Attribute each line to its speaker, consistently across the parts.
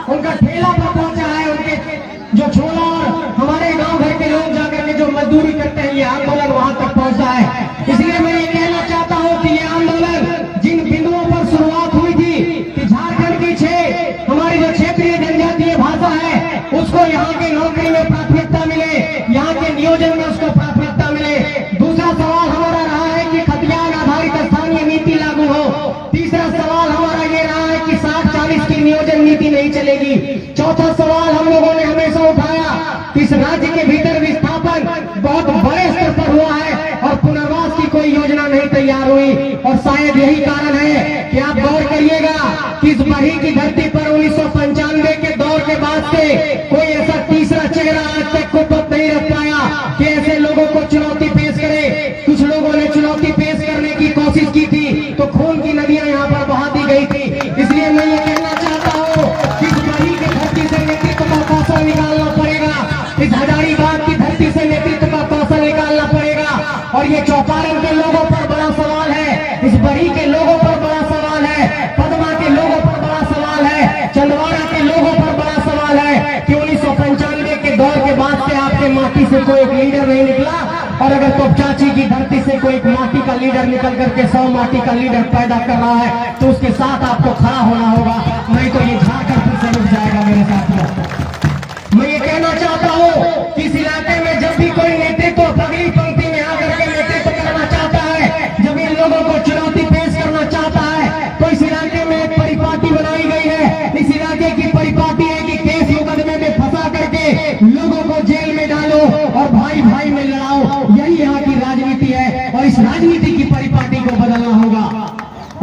Speaker 1: उनका ठेला पर पहुंचा है, उनके जो छोला और हमारे गांव घर के लोग जाकर के जो मजदूरी करते हैं, ये आंदोलन वहां तक पहुंचा है। इसलिए मैं ये कहना चाहता हूं कि ये आंदोलन जिन बिंदुओं पर शुरुआत हुई थी कि झारखंड की 6 हमारी जो क्षेत्रीय जनजातीय भाषा है उसको यहाँ के नौकरी में प्राथमिकता मिले, यहाँ के नियोजन में उसको प्राथमिकता मिले। दूसरा सवाल हमारा रहा है कि खतियान आधारित स्थानीय नीति लागू हो। तीसरा सवाल हमारा ये रहा है कि 60-40 की नियोजन नीति नहीं चलेगी। चौथा सवाल हम लोगों ने हमेशा उठाया कि इस राज्य के भीतर विस्थापन बहुत बड़े स्तर पर हुआ है और पुनर्वास की कोई योजना नहीं तैयार हुई। और शायद यही कारण है कि आप गौर करिएगा कि इस बरही की धरती पर 1995 के दौर के बाद से कोई ऐसा तीसरा चेहरा आज तक को पद नहीं रख पाया कि ऐसे लोगों को चुनौती पेश करे। कुछ लोगों ने चुनौती पेश करने की कोशिश की थी तो खून की नदियां यहाँ पर बहा दी गई थी। इसलिए मैं ये कहना चाहता हूँ कि इस बरही की धरती से नेतृत्व का कौशल निकालना पड़ेगा, इस हजारीबाग की धरती से नेतृत्व का कौशल निकालना पड़ेगा। और ये चौपारण के लोगों पर बड़ा सवाल है, इस बरही के लोगों पर बड़ा सवाल है, पदमा के लोगों पर बड़ा सवाल है, चंदवाड़ा के लोगों पर बड़ा सवाल है कि 1995 के दौर के बाद से आपके माटी से कोई एक लीडर नहीं निकला। और अगर तोपचाची की धरती से कोई एक माटी का लीडर निकल करके 100 माटी का लीडर पैदा कर रहा है तो उसके साथ आपको खड़ा होना होगा, नहीं तो ये झारखंड फिर से रुक जाएगा। मेरे साथियों, मैं ये कहना चाहता हूँ कि इस इलाके में जब भी कोई नेतृत्व पगड़ी पंक्ति में आकर के नेतृत्व करना चाहता है, जब इन लोगों को चुनौती पेश करना चाहता है, तो इस इलाके में एक परिपाटी बनाई गई है। इस इलाके की परिपाटी है कि केस मुकदमे में फंसा करके लोगों को जेल में डालो और भाई भाई में लड़ाओ। यही यहाँ की राजनीति है और इस राजनीति की परिपाटी को बदलना होगा।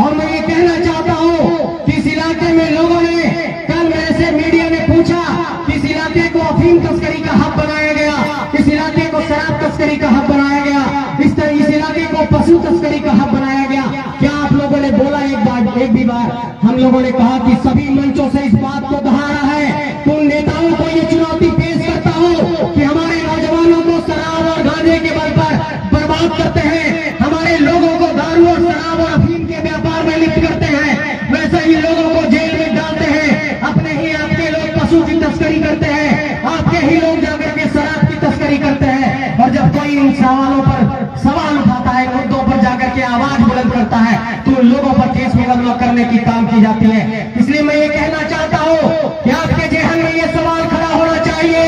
Speaker 1: और मैं ये कहना चाहता हूँ कि इस इलाके में लोगों ने कल मेरे से मीडिया ने पूछा कि इस इलाके को अफीम तस्करी का हब बनाया गया, इस इलाके को शराब तस्करी का हब बनाया गया, इस इलाके को पशु तस्करी का हब बनाया गया। क्या आप लोगों ने बोला एक भी बार? हम लोगों ने कहा कि सभी मंचों से इस बात को दोहराया है कि उन नेताओं को ये चुनौती पेश करता हो कि हमारे नौजवानों को शराब और गांजे के बल पर बर्बाद करते हैं, हमारे लोगों को दारू और शराब और अफीम के व्यापार में लिप्त करते हैं, वैसे ही लोगों को जेल में डालते हैं। अपने ही आपके लोग पशु की तस्करी करते हैं, आपके ही लोग जाकर के शराब की तस्करी करते हैं। और जब कोई इन सवालों पर सवाल उठाता है, मुद्दों पर जाकर के आवाज बुलंद करता है, तो लोगों पर केस मुकदमा करने की काम की जाती है। इसलिए मैं ये कहना चाहता हूँ कि आपके जहन में ये सवाल खड़ा होना चाहिए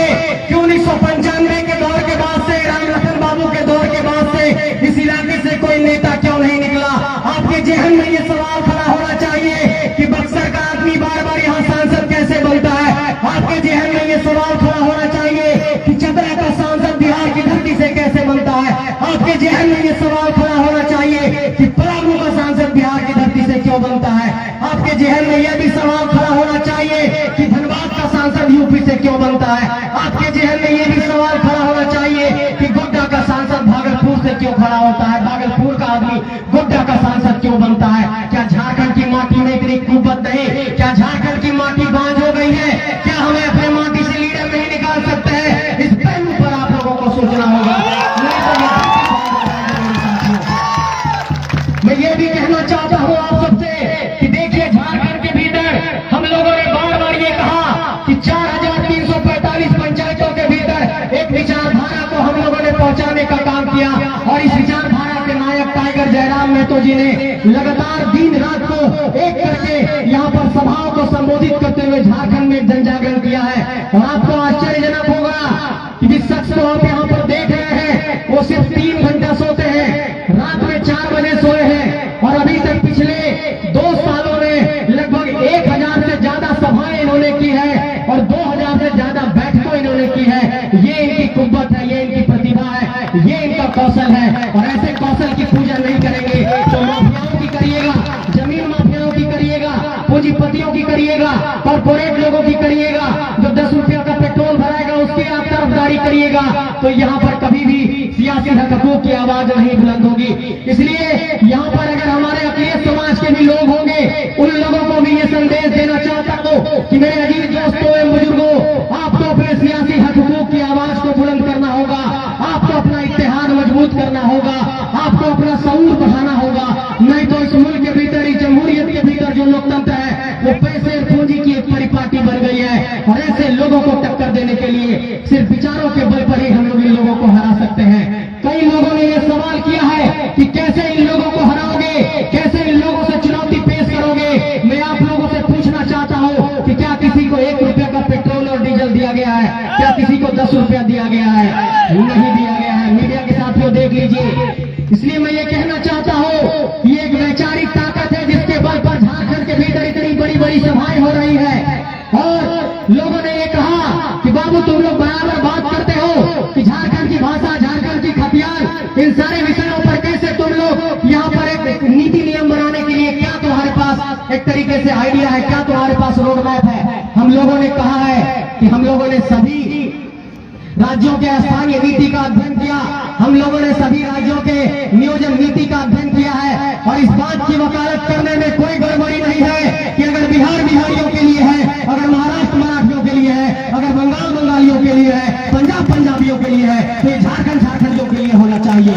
Speaker 1: कि 1995 के दौर के बाद से, राम लखन बाबू के दौर के बाद से इस इलाके से कोई नेता क्यों नहीं निकला। आपके जहन में ये सवाल खड़ा होना चाहिए कि बक्सर का आदमी बार बार यहाँ सांसद कैसे बनता है। आपके जहन में ये सवाल खड़ा होना चाहिए कि चतरा का सांसद बिहार की धरती से कैसे बनता है। आपके जहन में ये सवाल खड़ा होना चाहिए कि पलामू का सांसद बिहार की धरती से क्यों बनता है। आपके जहन में यह भी सवाल खड़ा होना चाहिए कि धनबाद का सांसद यूपी से क्यों बनता है। आपके जहन में यह भी सवाल खड़ा होना चाहिए कि गोड्डा का सांसद भागलपुर से क्यों खड़ा होता है, भागलपुर का आदमी गोड्डा का सांसद क्यों बनता है। क्या झारखंड की माटी में इतनी कुव्वत नहीं? क्या झारखंड की माटी बांझ हो गई है? क्या हमें अपने माटी से लीडर नहीं निकाल सकते हैं? इस पहलू पर आप लोगों को सोचना होगा। मैं ये भी कहना चाहता हूँ आप सबसे कि देखिए, झारखंड के भीतर हम लोगों ने बार बार ये कहा कि 4345 पंचायतों के भीतर एक विचारधारा को हम लोगों ने पहुंचाने का काम किया। और इस विचारधारा के नायक टाइगर जयराम महतो जी ने लगातार दिन रात को एक करके यहाँ पर सभाओं को संबोधित करते हुए झारखंड में जन जागरण किया है। और आपको आश्चर्यजनक होगा कि जिस शख्स को आप यहाँ पर देख रहे हैं वो सिर्फ 3 घंटा सोते हैं, रात में 4 बजे सोए हैं और अभी तक पिछले 2 सालों में लगभग 1000 से ज्यादा सभाएं इन्होंने की है और 2000 से ज्यादा बैठकों इन्होंने की है। ये इनकी कुव्वत है, ये इनकी प्रतिभा है, ये इनका कौशल है। और ऐसे कौशल की पूजा नहीं करेंगे तो माफियाओं की करिएगा, जमीन माफियाओं की करिएगा, पूंजीपतियों की करिएगा, कॉर्पोरेट लोगों की करिएगा, जो 10 रुपया का पेट्रोल भराएगा उसकी आप तरफदारी करिएगा, तो यहाँ पर कभी भी सियासी हकूक की आवाज नहीं बुलंद होगी। इसलिए यहाँ पर अगर हमारे अखिलेश समाज के भी लोग होंगे, उन लोगों को भी ये संदेश देना चाहता हूँ कि मेरे अजीज दोस्तों एवं बुजुर्गों, आपको अपने सियासी हकूक की आवाज को बुलंद करना होगा, आपको अपना इत्तेहाद मजबूत करना होगा, आपको अपना शऊर बढ़ाना होगा। नहीं तो इस मुल्क के भीतर, इस जमहूरियत के भीतर जो लोकतंत्र है वो पैसे और पूंजी की एक परिपाटी बन गई है। बड़े से लोगों को टक्कर देने के लिए सिर्फ विचारों के बल पर ही हम लोग इन लोगों को हरा सकते हैं। कई लोगों ने यह सवाल किया है कि कैसे इन लोगों को हराओगे, कैसे इन लोगों से चुनौती पेश करोगे। मैं आप लोगों से पूछना चाहता हूं कि क्या किसी को 1 रुपया का पेट्रोल और डीजल दिया गया है? क्या किसी को 10 रुपया दिया गया है? नहीं दिया गया है। मीडिया के साथियों देख लीजिए। इसलिए मैं ये कहना चाहता हूँ कि एक वैचारिक ताकत है जिसके बल पर झारखंड के भीतर इतनी बड़ी बड़ी सभाएं हो रही है। और लोगों ने ये कहा कि बाबू तुम लोग बराबर बात करते हो कि झारखंड की भाषा, झारखंड की खतियान, इन सारे विषयों पर कैसे तुम लोग यहाँ पर एक नीति नियम बनाने के लिए क्या तुम्हारे पास एक तरीके से आइडिया है, क्या तुम्हारे पास रोड मैप है? हम लोगों ने कहा है कि हम लोगों ने सभी राज्यों के स्थानीय नीति का अध्ययन किया, हम लोगों ने सभी राज्यों के नियोजन नीति का अध्ययन किया है और इस बात की वकालत करने में कोई गड़बड़ी नहीं है कि अगर बिहार बिहारियों के लिए है, अगर महाराष्ट्र मराठियों के लिए है, अगर बंगाल बंगालियों के लिए है, पंजाब पंजाबियों के लिए है, तो ये झारखंड झारखंडियों के लिए होना चाहिए।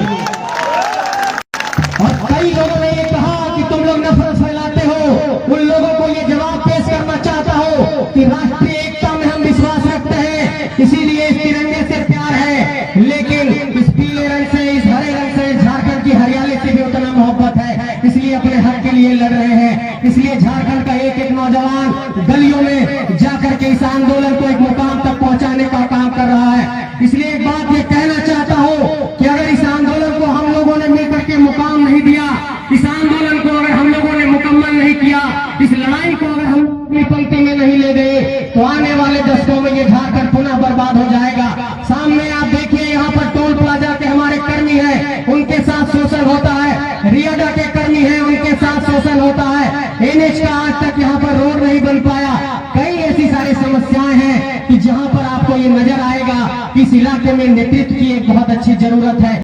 Speaker 1: और कई लोगों ने ये कहा कि तुम लोग नफरत फैलाते हो। उन लोगों को ये जवाब पेश करना चाहता हो कि राष्ट्रीय एकता में हम विश्वास रखते हैं, इसीलिए इस तिरंगे से प्यार है, लेकिन इस पीले रंग से, इस हरे रंग से, झारखंड की हरियाली से भी उतना मोहब्बत है, इसलिए अपने हक के लिए लड़ रहे हैं। इसलिए झारखंड का एक एक नौजवान गलियों में जाकर के इस आंदोलन को एक मुकाम तक पहुंचाने का काम कर रहा है। इसलिए एक बात ये कहना चाहता हूँ कि अगर इस आंदोलन को हम लोगों ने मिलकर के मुकाम नहीं दिया, इस आंदोलन को अगर हम लोगों ने मुकम्मल नहीं किया, इस लड़ाई को अगर हम अपनी पंक्ति में नहीं ले गए, तो आने वाले दशकों में ये झारखंड पुनः बर्बाद हो जाएगा। सामने आप देखिए, यहाँ पर टोल प्लाजा के हमारे कर्मी हैं, उनके साथ शोषण होता है। रियाडा के कर्मी हैं, उनके साथ शोषण होता है। NH का आज तक यहाँ पर रोड नहीं बन पाया। कई ऐसी सारी समस्याएं हैं कि जहाँ पर आपको ये नजर आएगा कि इस इलाके में नेतृत्व की एक बहुत अच्छी जरूरत है।